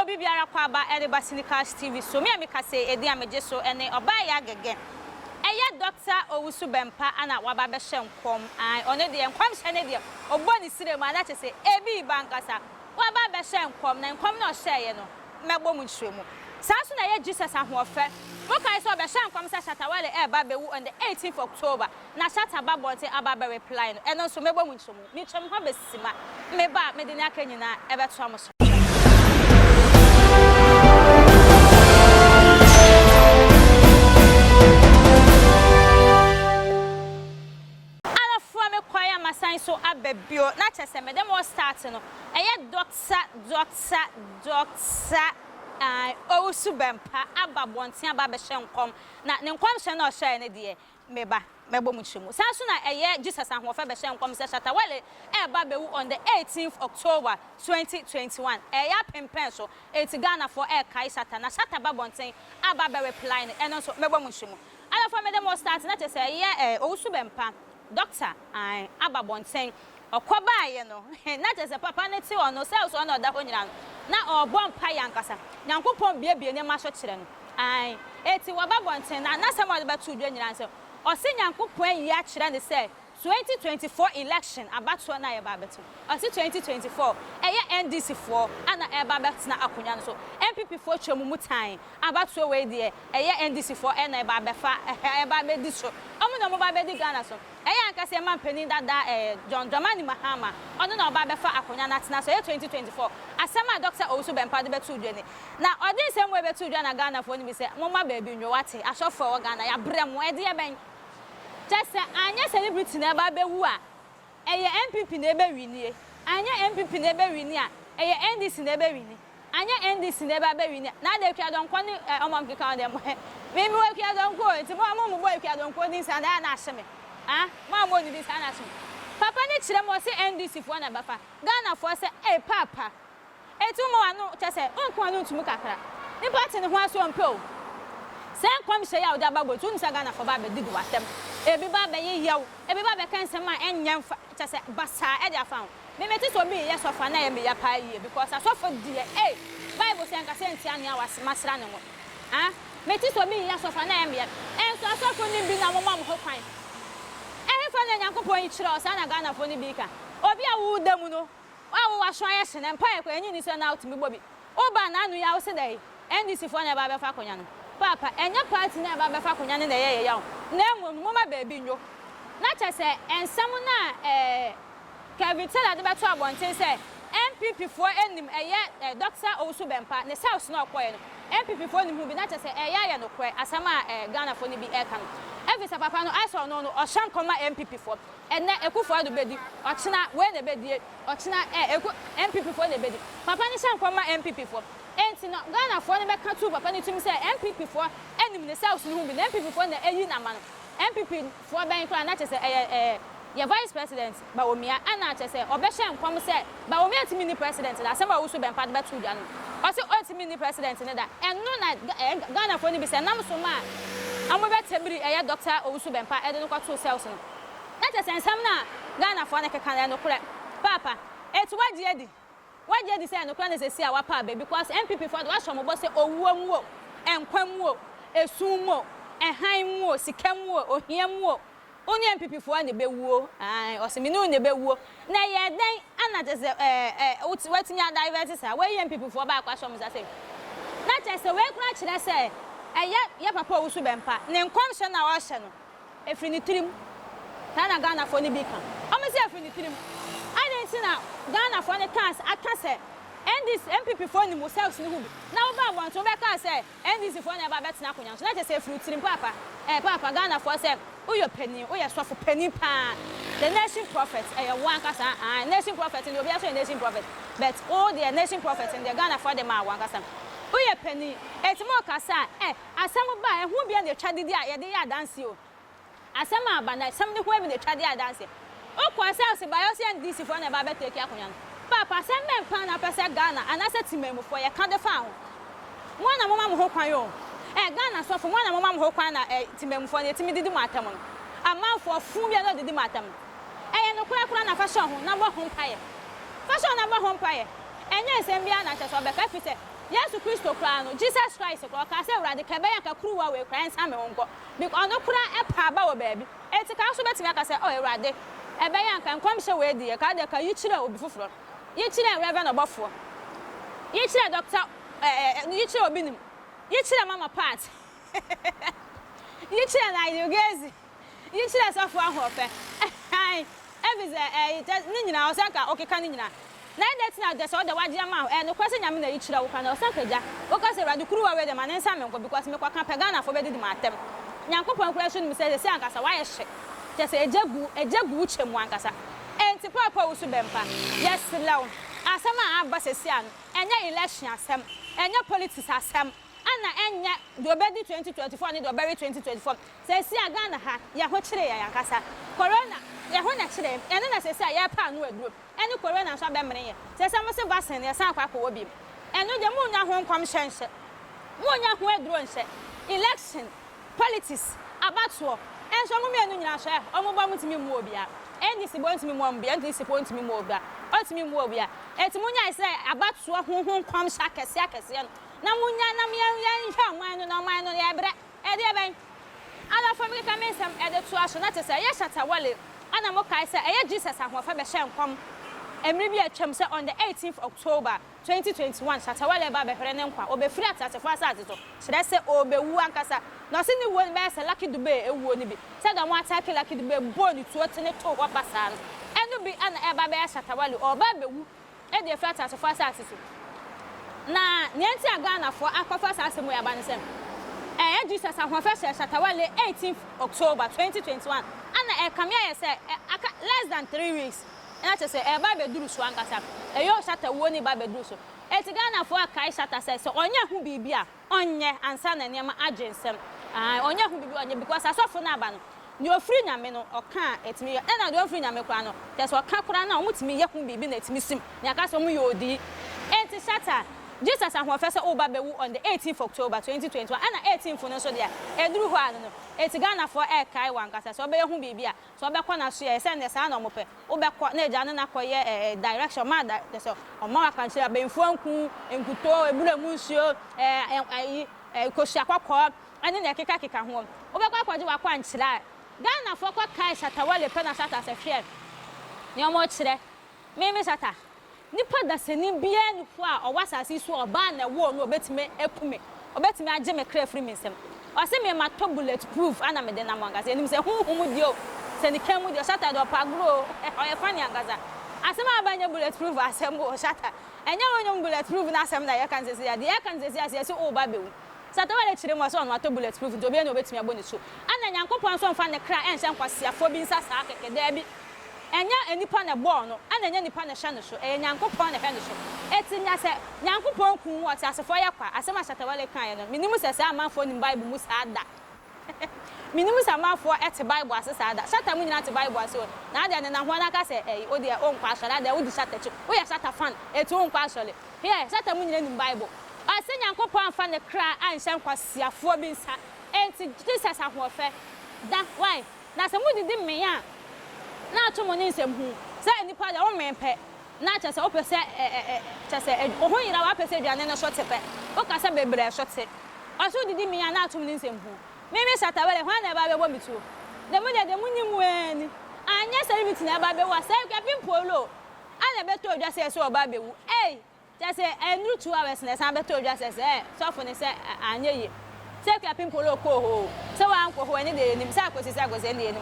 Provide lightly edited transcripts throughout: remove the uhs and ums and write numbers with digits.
obi biara kwa ba Ediba Cynicals TV so me ameka say edi ameje so ene oba ya gege eye Dr. Owusu Bempah ana waba be hyenkom an one de enkwam hye ne de obo ni sire ma na che say ebi bankasa waba be hyenkom na enkom na ohye no mebo mu nhwemu saso na ye Jesus ahofe mokai so be hyenkom sa Shatawale eba bewu on the 18th of October na Shataba bonte aba be reply no eno so mebo mu nhwemu mi twem ho besima meba medini aka nyina ebeto amoso so abebio na chese me dem o start no eye Dr. Owusu Bempah ababonten aba be hyenkom na ne nkom hye na o hye ne de mebo mu chemu sanso na eye Jesus ahofa be hyenkom se Shatawale eba bewu on the 18th October 2021 eya pempen so Ghana for kai Shatana Shataba bonten aba be reply no eno so mebo mu chemu ala for me dem o start na chese eye Owusu Bempah Doctor, I ababonten okoba ye no na tese papa ne ti ono sales ono da ho nyina na obon pa yankasa nyankopon biebie ne ma so kire no ai eti wababonten na sama de batu dwa nyina se o se nyankopon yi a kire ne se 2024 election abato na ye ba beto o se 2024 eye NDC for ana e ba beto na akonya no so MPP for twemu mutan abato we de eye NDC for e na e ba befa e ba medi so omo na mo ba bedi Ghana so eya nka se mampani dada John Dramani Mahama ono na oba befa akonya na tena so 2024 asema Dr. Owusu Bempah de betu dwane na odi sem we betu dwane na Ghana fo ni bi se moma ba bi nwate asofo wo Ghana ya brem e de ben tese anya celebrity na ba bewu a eye MPP na ebe winie anya MPP na ebe winie a eye NDC na ebe winie anya NDC na ebe winie na de kwa don kwani omam kika dem me we kwa don ko enti mo boy kwa don ko din sa na ahye ma mo ni dis ana so papa ne kire mo se NDC fo na bafa Ghana fo se papa etu mo anu chese onko anu ntumu kakra ni party ne ho aso mpo se nkwam hye ya oda bagbo tu nsa Ghana fo ba be didi watem ebi ba be ye yaw ebi ba be kan se ma enyam chese basa e dia fa me meti so bi ye sofa na ye me ya pa yi because asofo die Bible say nka se ntia ne awase masra ne mo meti so bi ye sofa na ye me ya enso asofo ni bi na mo mam ho kwan fana nyankopon yi kire o sa na Ghana fo ni bi ka obi a wu damu no wa hwan ye hye ne mpa ye ko enyi ni so na out mi bobi oba na anu ya wo se dai NDC fo na ba be fa konya no papa enya party na ba be fa konya ne na ye ya na enwo mo ma ba bi nyo na chese ensam na Kevin Tella de beto abonten se MPP fo enim eye Dr. Owusu Bempah ne south na okoye no MPP fo nim hu bi na chese eya ye no kwe asama Ghana fo ni bi e kan Evisa papa no aso no ohyan koma MPP for enne ekufo ado bedi ochina we na bedi ochina MPP for na bedi papa ni hyan koma MPP for enti no Ghana for ne beka tu papa ni tumi say MPP for enim ne south no hu bi MPP for na eyi na ma no MPP for ben kra na chese ye vice president Bawumia ana chese obehyan kom say Bawumia timi ni president da asema Owusu Bempah de betu dwa no o se timi ni president ne da enno na Ghana for ni bi say nam so ma amobe tebiri eye Dr. Owusu Bempah ede no kwato cells no na chese ensam na Ghana fo na keka no kure papa etu waje edi say no kure na sesi a wapa be because MPP for the washo mo say owuamuo enkwamuo esummo ehanmuo sikamuo ohiamuo oni MPP for na bewuo o se me no na bewuo na ye den ana chese watimi divert say we MPP for ba kwasho mo say na chese we kura kire say ya papa Owusu Bempah ne nkom hye na wa hye no efri ni tirim na Ghana fo ni bi kan o me se efri ni tirim adenti na Ghana fo ni cars akase NDC MPP fo ni mo selves ni hu bi na wo ba bon to be ka se NDC fo na ba betina konya so na je se efri tirim papa papa Ghana fo se uyo pani uyo sofo pani pa the nation prophet one kasa nation prophet in the obi aso nation prophet but all the nation prophets in the Ghana for them are one kasa uye penny etimo kasa asem ba hu bia na twade di a ye de ya dance o asem aba na asem ne hu bi na twade ya dance o kwa sales ba yo se NDC for na ba be take akonya no papa asem men pan na pese Ghana anase timemu for ye kan de fa ho mo na mo ma mo ho kwan yo Ghana so for mo na mo ma mo ho kwan na timemu for na timi didi mo atam no amanfo fu bia no didi mo atam no kura na fashion ho na bo ho mpaye fashion na bo ho mpaye enye nsem bia na cheso be ka fi se Yesu Kristo kra no Jesus Christ kra ka se urade ka be ya ka kruwa we kra ensa me honko because ono kra e pa ba wo baabi enti ka so betimi aka se o urade e be ya ka nkom hye we die ka de ka yi kire obi foforo yi kire reverend obofo yi kire doctor yi kire obi nim yi kire mama part yi kire na yugezi yi kire so fo ahofe ai evize ni nyina o se ka okeka ni nyina na ide tina de so de waje ama no kwese nyame na yichira wo kana o sakaja wo ka se radu kuru wa we de ma nsa me nko because me kwa kan pagana fo be di matem nyankopon kura so ni se se ankasa wa ye hye te se ejagu chemu ankasa enti papa wo su bempa yes law asema aba se sia no enya election asem enya politics asem ana enya do be di 2024 ni do be 2024 se sia Ghana ha ya ho kire ya ankasa corona ya ho na kire ene na se sia ya pa no aduro ene corona so be mre ye se se mo se vaccine ya san akwa wo bi eno de mu nya ho nkwam hyenhye mu nya ho aduro nhye election politics abatuo enso mo me enu nyina hye omo ba mutimi mu obi a eni si bo ntimi mu obi enti si bo ntimi mu obi a otimi mu obi a enti mu nya se abatuo ho nkwam hya kese no na mu nya na me hya man no man no ya bre e de ben ala family kamensam e de to aso na te se ye shata wale ana mo kai se eye Jesus ahofa be hye nkom emri bi atwam se on the 18th October 2021 shata wale ba be hwere ne nkwa obefiri atase fa asase so kire se obewu ankasa no se ni wo be se Lucky Dube ewuo ni bi se da mo atake Lucky Dube bo ni tuo tene to wa basa no enu bi ana e ba be shata wale oba bewu e de firi atase fa asase so na nienti Ghana fo akwafa asase mo ya ba ne sem Jesus ahofa shata wale 18th October 2021 ana e kamia ye se less than 3 weeks ena che se e ba be duru so ankasa e yo shata wo ni ba be duru so eti Ghana fo akai shata se onye hu bibia onye ansa na niam agensem onye hu bibia onye because asofo na aba no ni ofiri nyame no oka etimi ye na de ofiri nyame kra no te so oka kra na omutimi ye hu bibi na etimi sim ni aka so mu ye odi enti shata Jesus ahofa se oba bewu on the 18th October 2021 ana 18th no so dia eduru ho anu no eti Ghana for e kai wankasa so be hu bibia so be kwa na so ye se ne sa na omope wo be kwa na eja na koye direction ma da so omo aka nchira be mfu anku enkuto ebura mu nsuo koshia kwakọ ani na keka ho wo be kwa kwaje wa kwa nchira Ghana for kwa kai shata wale pe na shata se hwe ni omo chire me shata nipa da seni bia ni fo a owasase so oba na wo no obetime ekume obetime age me kra free mensem o se me ma to bulletproof ana me de na mangasa enim se huhumu dio se ni kemu dio shata do pagro o ye fani angaza asema abanye bulletproof asem o shata enya wonyo bulletproof na asem na ye kan sese ya de ye kan sese se o ba bewu shata wale chire mo so no to bulletproof do bia no obetime aboni so ana nyankopon so mfa ne kra enhye nkwase afo bi nsa sa keke da bi enya enipa na ball no ana enya nipa na hye no so nyankopon na hye no so etinya se nyankopon kun wo asefo ye kwa asema shata wale kan ye no minimu se amanfo ni bible mu sa da minimu se amanfo ete bible asesa da shata mu nyina te bible aso na ade ne na ho na ka se o de o nkwa asole ade o di shata chi o ya shata fan eti o nkwa asole here shata mu nyina ni bible ase nyankopon fa ne kra anhye nkwasiafo bi nsa enti Jesus ahofe da why na se mu didi meya na atomo ni nsem hu se enipa da wo mempe na cha se opese cha se o ho yira wa pese aduane no shote pe o ka se bebre shote o so didi mi ya na atomo ni nsem hu me shata wele ho na ba be bo mitu de mu ni mu eni anya service na ba be wa se ka pimpolo ana be to odwa se o ba be wu cha se enru 2 hours na san be to odwa se so fo ni se anya yi se ka pimpolo ko ho se wa anko ho eni de nim se akosi se akosi eni eni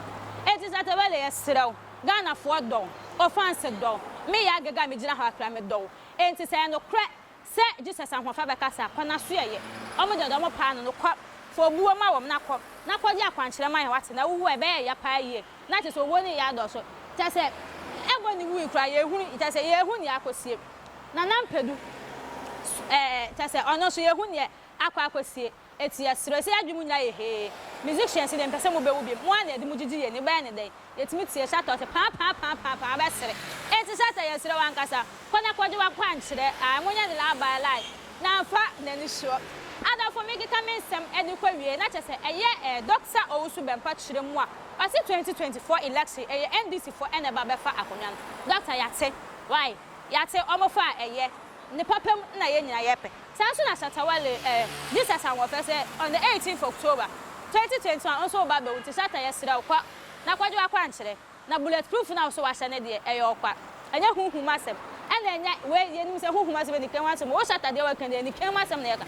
eti shata wele yesrew Ghana for do offense do me ya gaga me gina ha kra me do enti se no kra se Jesus ahofa be kasa kwana so ye omo de do mo pa no kwa fo buo ma wom na kwa di akwankyere ma ye wate na wuwu e be ya pa ye na te so wo ni ya do so te se ego ni wu kra ye hu te se ye hu ni akosie na nampedu te se ono so ye hu ni akosie eti yesrew se adwumu nya ye he musicians dem pese mo be wo bi mo ana de mo gigi ye ni ba ne den yetimi tie shata te pa ba sere eti shata yesrew ankasa kona kwaje wa kwankire amonya de la ba lai na fa na ni sho ada for me kika mensem edi kwa wie na chese eye doctor owusu bempa chire mu a ase 2024 election eye NDC for ene ba befa akonya doctor yate why yate omofa eye ne papam na ye nyina yepe sanso na Shatawale Jesus and wo first on the 18th October 2021 also ba be wuti Shata yesira kwa na kwadwo akwa ankyere na bulletproof na so wahye ne de eyokwa anya huhumasem ana anya we yenim se huhumasem ni kanwasem wo Shata de wakan de ni kanwasem na yeka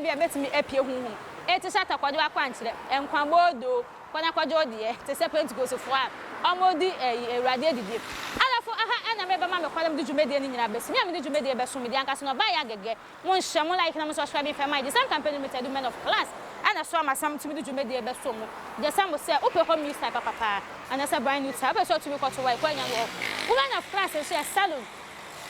bia betimi apie huhum eti Shata kwadwo akwa ankyere enkwamodo kwana kwadwo de te se Pentecost fo a omodi ewrade adidi alafo aha ana meba ma me kwalem de dwumedie ni nyina besi nya me de dwumedie beso me de anka no ba ya gege won hye mo like na mo subscribe for my the same campaign limited men of class ana so amasam tumi de dwumedie beso mo de sam se ope home news type papa ana se brand new type so to be got to why kwanya wo woman of class so salon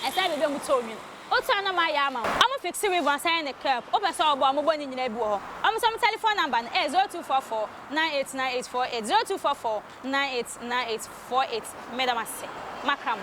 esa be mu to mi otu ana ma ya ama am fix we bon sign the cap ope so obo ambo ni nyina bi wo am some telephone number 0244 989848 0244 989848 madam ase makram